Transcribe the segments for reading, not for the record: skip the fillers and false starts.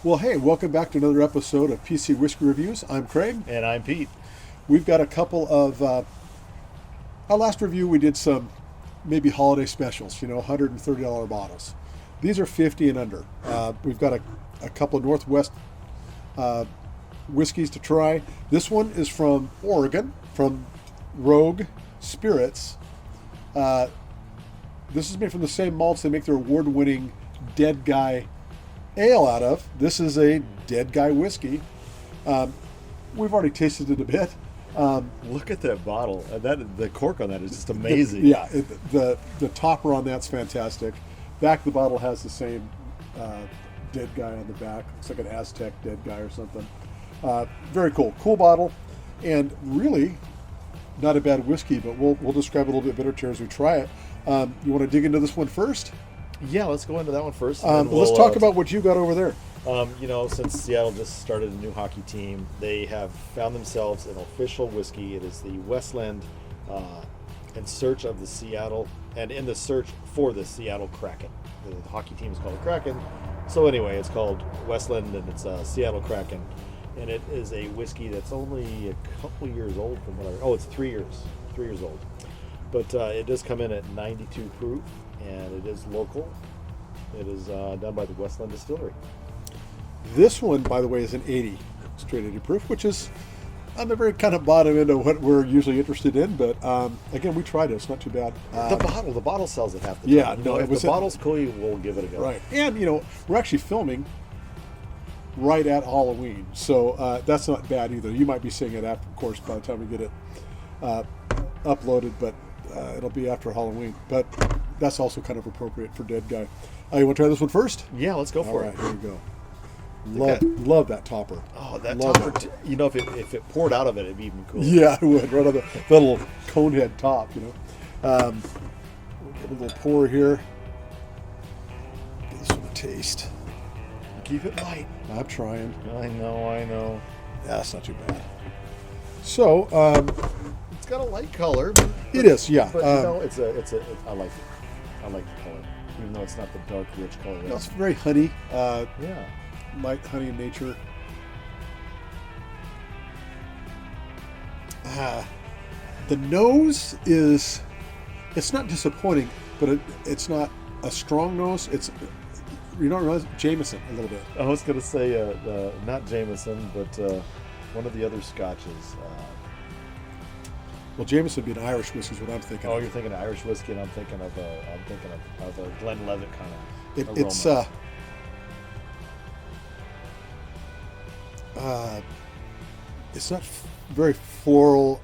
Well, hey, welcome back to another episode of PC Whiskey Reviews. I'm Craig. And I'm Pete. We've got a couple of, our last review we did some maybe holiday specials, $130 bottles. These are 50 and under. We've got a couple of Northwest whiskeys to try. This one is from Oregon, from Rogue Spirits. This is made from the same malts they make their award-winning Dead Guy Ale out of. This is a Dead Guy whiskey. We've already tasted it a bit. Look at that bottle. The cork on that is just amazing. The topper on that's fantastic. Back of the bottle has the same Dead Guy on the back. Looks like an Aztec Dead Guy or something. Very cool. Cool bottle. And really not a bad whiskey, but we'll describe it a little bit better here as we try it. You want to dig into this one first? Yeah, let's go into that one first. Let's talk about what you got over there. Since Seattle just started a new hockey team, they have found themselves an official whiskey. It is the Westland in search of the Seattle, and in the search for the Seattle Kraken. The hockey team is called the Kraken. So anyway, it's called Westland, and it's Seattle Kraken. And it is a whiskey that's only a couple years old from what it's 3 years. 3 years old. But it does come in at 92 proof, and it is local. It is done by the Westland Distillery. This one, by the way, is an 80, straight 80 proof, which is on the very kind of bottom end of what we're usually interested in. But again, we tried it; it's not too bad. The bottle sells it half the time. Yeah, no, if the bottle's cool, we'll give it a go. Right, and we're actually filming right at Halloween, so that's not bad either. You might be seeing it after, of course, by the time we get it uploaded, but it'll be after Halloween. But that's also kind of appropriate for Dead Guy. You want to try this one first? Yeah, let's go for it. Here we go. Love that topper. Oh, that love topper! If it poured out of it, it'd be even cooler. Yeah, it would. Right on the little cone head top. We'll get a little pour here. Give this one a taste. Keep it light. I'm trying. I know. Yeah, that's not too bad. So, it's got a light color. It is, yeah. But I like it. I like the color, even though it's not the dark, rich color. It's very honey. Yeah. Light honey in nature. The nose it's not disappointing, but it's not a strong nose. It's, Jameson a little bit. I was going to say, not Jameson, but one of the other scotches. Well, Jameson would be an Irish whiskey is what I'm thinking. Oh, of. you're thinking of Irish whiskey, and I'm thinking of a Glenlivet kind of aroma. It's not very floral.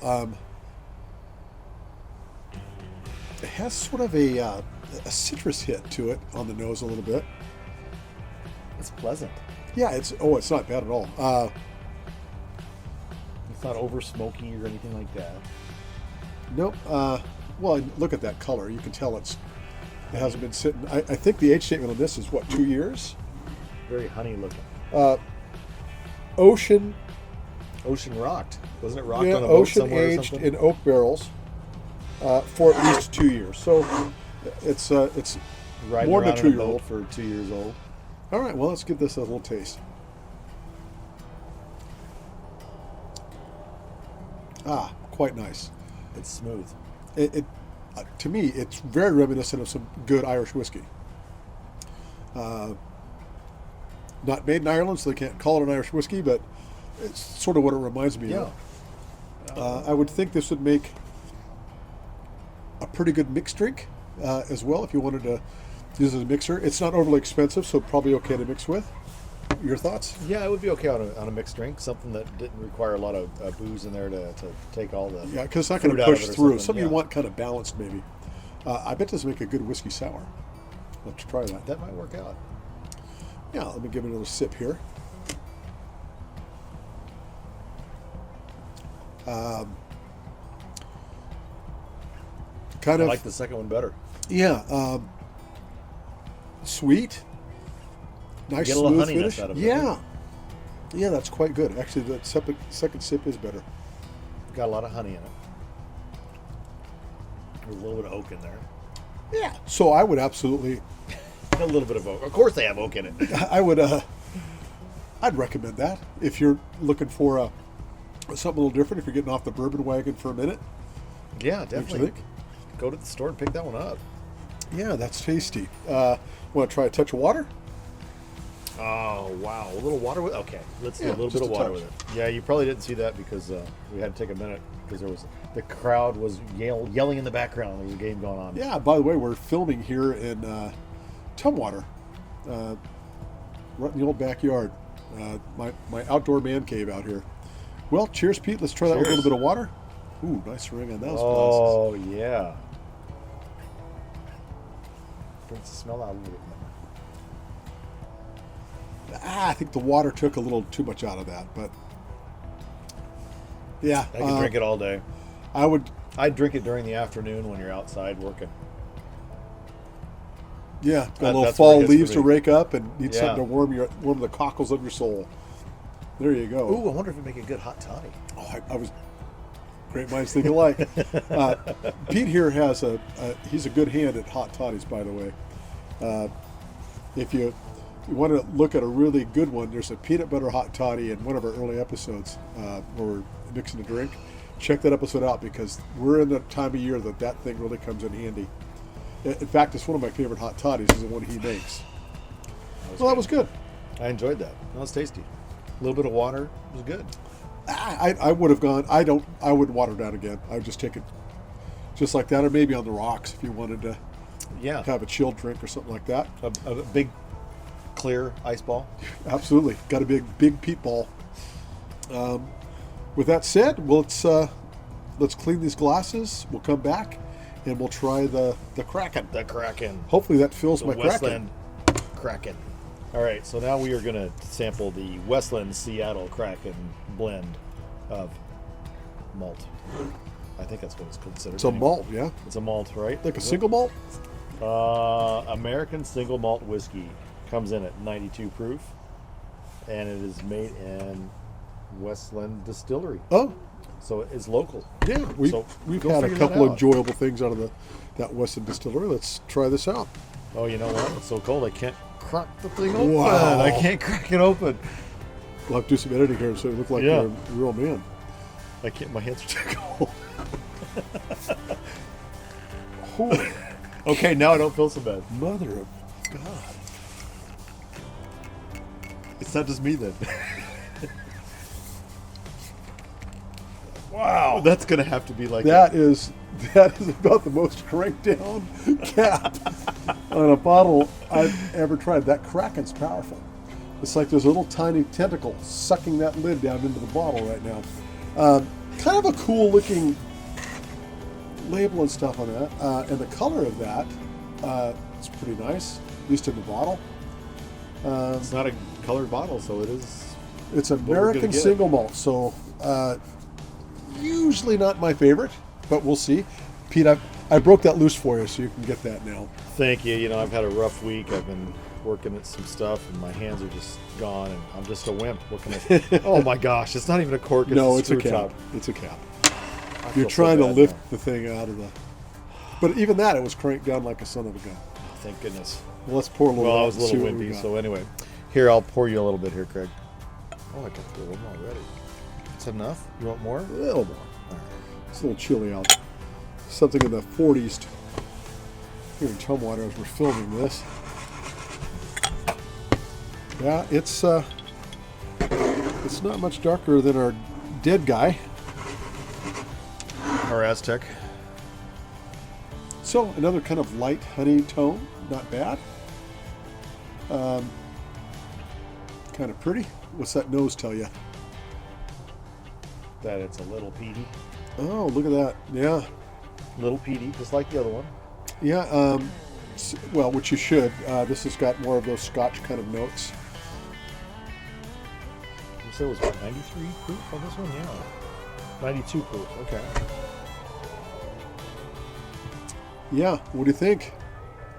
It has sort of a citrus hit to it on the nose a little bit. It's pleasant. Yeah, it's not bad at all. It's not over smoky or anything like that. Nope. Well, look at that color. You can tell it hasn't been sitting. I think the age statement on this is 2 years? Very honey looking. Ocean rocked. Wasn't it rocked yeah, on a boat ocean somewhere aged or something? in oak barrels for at least 2 years. So it's Riding more than around a in 2-year-old. boat for 2 years old. All right, well, let's give this a little taste. Quite nice. It's smooth. To me, it's very reminiscent of some good Irish whiskey. Not made in Ireland, so they can't call it an Irish whiskey, but it's sort of what it reminds me of. I would think this would make a pretty good mixed drink as well if you wanted to use it as a mixer. It's not overly expensive, so probably okay to mix with. Your thoughts? Yeah, it would be okay on a mixed drink, something that didn't require a lot of booze in there to take all the because it's not going to fruit out of push it or through. something, You want kind of balanced, maybe. I bet this would make a good whiskey sour. Let's try that. That might work out. Yeah, let me give it another sip here. I Kind of like the second one better. Yeah, sweet, nice Get a little smooth honeyness finish. out of it. Yeah, that's quite good. Actually, the second sip is better. Got a lot of honey in it. There's a little bit of oak in there. Yeah. So I would absolutely, A little bit of oak. Of course they have oak in it. I would I'd recommend that if you're looking for something a little different. If you're getting off the bourbon wagon for a minute, Yeah, what do you definitely. think? Go to the store and pick that one up. Yeah, that's tasty. Want to try a touch of water? Oh wow, a little water with. Okay, let's do Yeah, a little just bit of a water touch. with it. Yeah, you probably didn't see that because we had to take a minute because the crowd was yelling in the background. There was a game going on. Yeah. By the way, we're filming here in Tumwater, right in the old backyard. My outdoor man cave out here. Well, cheers, Pete. Let's try that with a Cheers. little bit of water. Ooh, nice ring on those glasses. Oh yeah. Brings the smell out a little bit. I think the water took a little too much out of that, but yeah, I could drink it all day. I would. I'd drink it during the afternoon when you're outside working. Yeah, got a That- little that's fall what it gets leaves for to me. rake up and need Yeah. something to warm the cockles of your soul. There you go. Ooh, I wonder if it'd make a good hot toddy. Oh, I was great minds think alike. Pete here has he's a good hand at hot toddies, by the way. If you want to look at a really good one, there's a peanut butter hot toddy in one of our early episodes where we're mixing a drink. Check that episode out because we're in the time of year that thing really comes in handy. In fact, it's one of my favorite hot toddies is the one he makes. That was good. I enjoyed that. That was tasty. A little bit of water was good. I would have gone. I wouldn't water down again. I would just take it just like that, or maybe on the rocks if you wanted to Yeah, have a chilled drink or something like that. a big clear ice ball. Absolutely, got a big peat ball. With that said, let's clean these glasses. We'll come back and we'll try the Kraken. The Kraken. Hopefully that fills The my Westland Kraken. Kraken. All right, so now we are going to sample the Westland Seattle Kraken blend of malt. I think that's what it's considered. It's a malt, yeah, It's a malt, right? like a single malt. American single malt whiskey comes in at 92 proof, and it is made in Westland Distillery, Oh, so it's local. yeah, we've So we've go had a figure that couple out. enjoyable things out of that Western Distillery. Let's try this out. Oh, you know what? It's so cold I can't crack the thing open. Wow. I can't crack it open. We'll have to do some editing here so it look like Yeah. you're a real man. I can't. My hands are too cold. Holy Okay, now I don't feel so bad. mother of God. It's not just me then. Wow, that's gonna have to be like That is about the most cranked down cap on a bottle I've ever tried. That Kraken's powerful. It's like there's a little tiny tentacle sucking that lid down into the bottle right now. Kind of a cool looking label and stuff on that, and the color of that is pretty nice, at least in the bottle. It's not a colored bottle, so it is. It's we're gonna American get. single malt, so usually not my favorite, but we'll see. Pete, I broke that loose for you, so you can get that now. Thank you. You know, I've had a rough week. I've been working at some stuff, and my hands are just gone, and I'm just a wimp. What can I? Oh my gosh, it's not even a cork. It's No, a it's a screw cap. top. It's a cap. I You're feel so trying to bad lift now. the thing out of the. But even that, it was cranked down like a son of a gun. Oh, thank goodness. Well, let's pour a little. Well, I out was a and see little what we wimpy, got. so anyway. Here, I'll pour you a little bit here, Craig. Oh, I can feel them already. Is that enough? You want more? A little more. All right. It's a little chilly out. Something in the 40s here in Tumwater as we're filming this. Yeah, it's not much darker than our dead guy. Our Aztec. So another kind of light honey tone, not bad. Kind of pretty. What's that nose tell you? That it's a little peaty. Oh, look at that. Yeah, Little peaty, just like the other one. yeah. Well, which you should. This has got more of those Scotch kind of notes. You said it was what, 93 proof on this one? Yeah. 92 proof. Okay. Yeah. What do you think?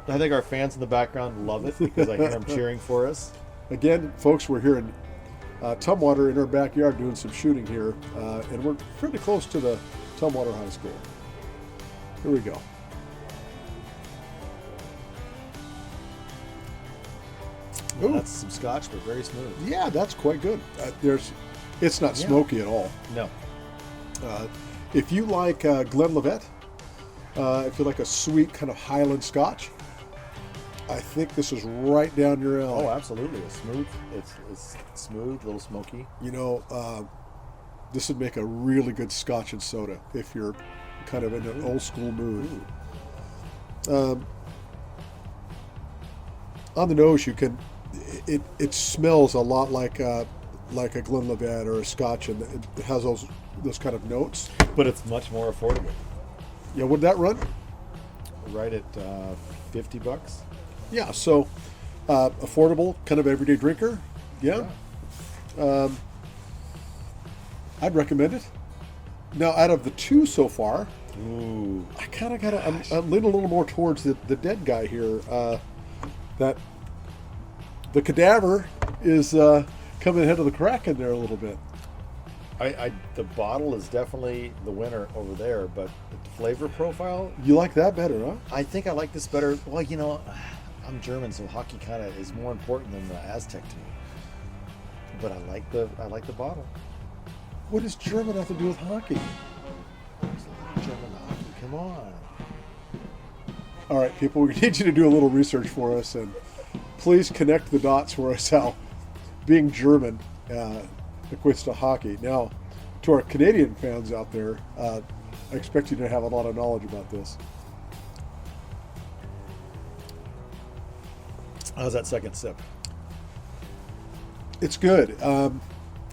I think our fans in the background love it because I hear them cheering for us. Again, folks, we're here in Tumwater in our backyard doing some shooting here, and we're pretty close to the Tumwater High School. Here we go. Ooh. That's some Scotch, but very smooth. Yeah, that's quite good. It's not Yeah. smoky at all. No. If you like Glenlivet, if you like a sweet kind of Highland Scotch, I think this is right down your alley. Oh, absolutely. It's smooth. It's smooth, a little smoky. You know, this would make a really good Scotch and soda if you're kind of in an old school mood. On the nose, you can. It smells a lot like a Glenlivet or a Scotch, and it has those kind of notes. But it's much more affordable. Yeah, would that run? Right at $50. Yeah, so affordable, kind of everyday drinker. Yeah. I'd recommend it. Now, out of the two so far, Ooh. I kind of got to. I'm leaning a little more towards the dead guy here. That the cadaver is coming ahead of the Kraken there a little bit. The bottle is definitely the winner over there, but the flavor profile, You like that better, huh? I think I like this better. Well, you know, I'm German, so hockey kind of is more important than the Aztec to me. But I like the bottle. What does German have to do with hockey? German hockey, come on. All right, people, we need you to do a little research for us, and please connect the dots for us how being German equates to hockey. Now, to our Canadian fans out there, I expect you to have a lot of knowledge about this. How's that second sip? It's good. I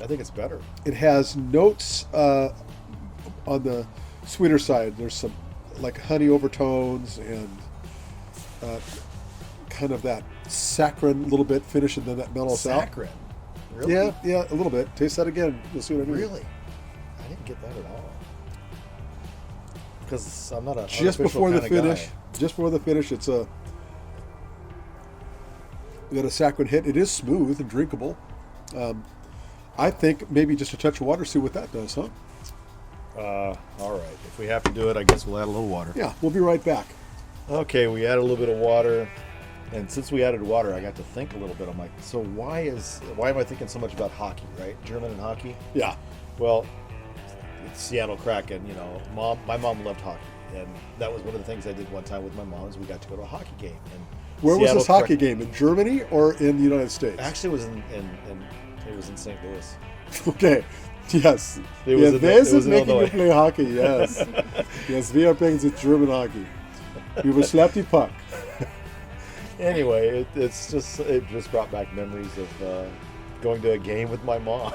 think it's better. It has notes on the sweeter side. There's some like honey overtones and kind of that saccharine little bit finish, and then that mellows out. Saccharine. Really? Yeah, a little bit. Taste that again. You'll see what I mean. Really? I didn't get that at all. Because I'm not a Just artificial before the kinda finish, guy. it's a we got a saccharine hit. It is smooth and drinkable. I think maybe just a touch of water, see what that does, huh? All right. If we have to do it, I guess we'll add a little water. Yeah, we'll be right back. Okay, we add a little bit of water, and since we added water, I got to think a little bit. I'm like, so why am I thinking so much about hockey, right? German and hockey. Yeah. Well, it's Seattle Kraken. You know, my mom loved hockey, and that was one of the things I did one time with my mom. Is we got to go to a hockky game. And Where was Seattle this hockey Kraken- game? In Germany or in the United States? Actually, it was it was in St. Louis. Okay. Yes. It was Yeah, in- this it was is in making you Illinois. play hockey, yes. Yes, we are playing the German hockey. We will slap the puck. Anyway, it just brought back memories of going to a game with my mom.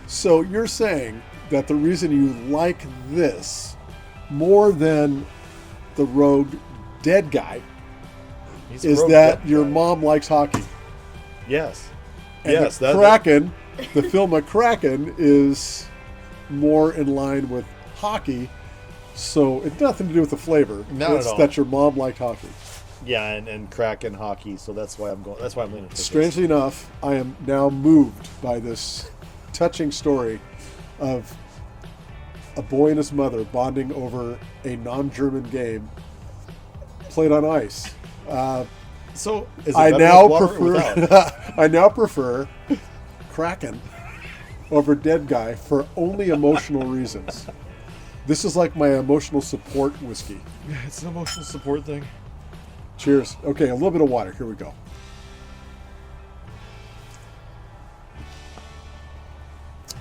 So you're saying that the reason you like this more than the rogue dead guy He's a is rogue that dead your guy. mom likes hockey. Yes. And Yes. the Kraken, the film of Kraken is more in line with hockey. So it's nothing to do with the flavor. Not it's at all. that your mom liked hockey. Yeah, and Kraken hockey. So that's why I'm leaning. To Strangely enough, I am now moved by this touching story of a boy and his mother bonding over a non-German game played on ice. So is it I better now with water or without? prefer I now prefer Kraken over Dead Guy for only emotional reasons. This is like my emotional support whiskey. Yeah, it's an emotional support thing. Cheers. Okay, a little bit of water. Here we go.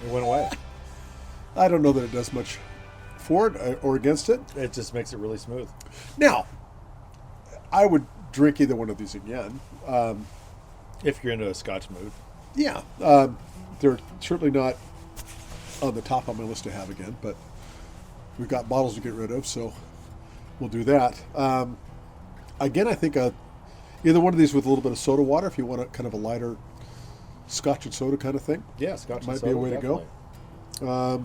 It went away. I don't know that it does much for it or against it. It just makes it really smooth. Now, I would drink either one of these again. If you're into a Scotch mood. Yeah, they're certainly not on the top of my list to have again, but we've got bottles to get rid of, so we'll do that. Again, I think either one of these with a little bit of soda water, if you want a kind of a lighter Scotch and soda kind of thing. Yeah, Scotch Might and be a soda, way to go. definitely.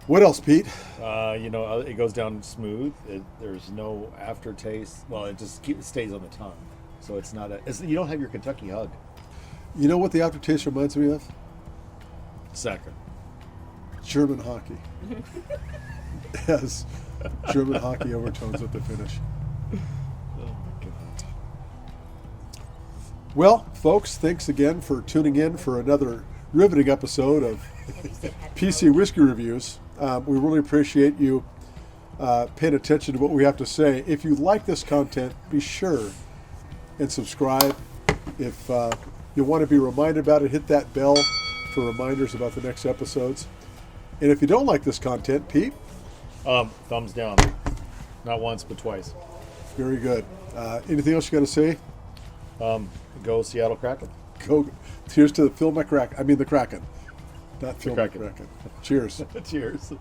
What else, Pete? It goes down smooth. There's no aftertaste. Well, it stays on the tongue, so it's not you don't have your Kentucky hug. You know what the aftertaste reminds me of? Saccharine. German hockey. Yes, German hockey overtones at the finish. Oh my god. Well, folks, thanks again for tuning in for another riveting episode of PC Whiskey Reviews. We really appreciate you paying attention to what we have to say. If you like this content, be sure and subscribe. If you want to be reminded about it, hit that bell for reminders about the next episodes. And if you don't like this content, Pete? Thumbs down. Not once, but twice. Very good. Anything else you got to say? Go Seattle Kraken. Go. Cheers to the Phil McCracken. I mean the Kraken. Not Phil Kraken. McCracken. Cheers. Cheers.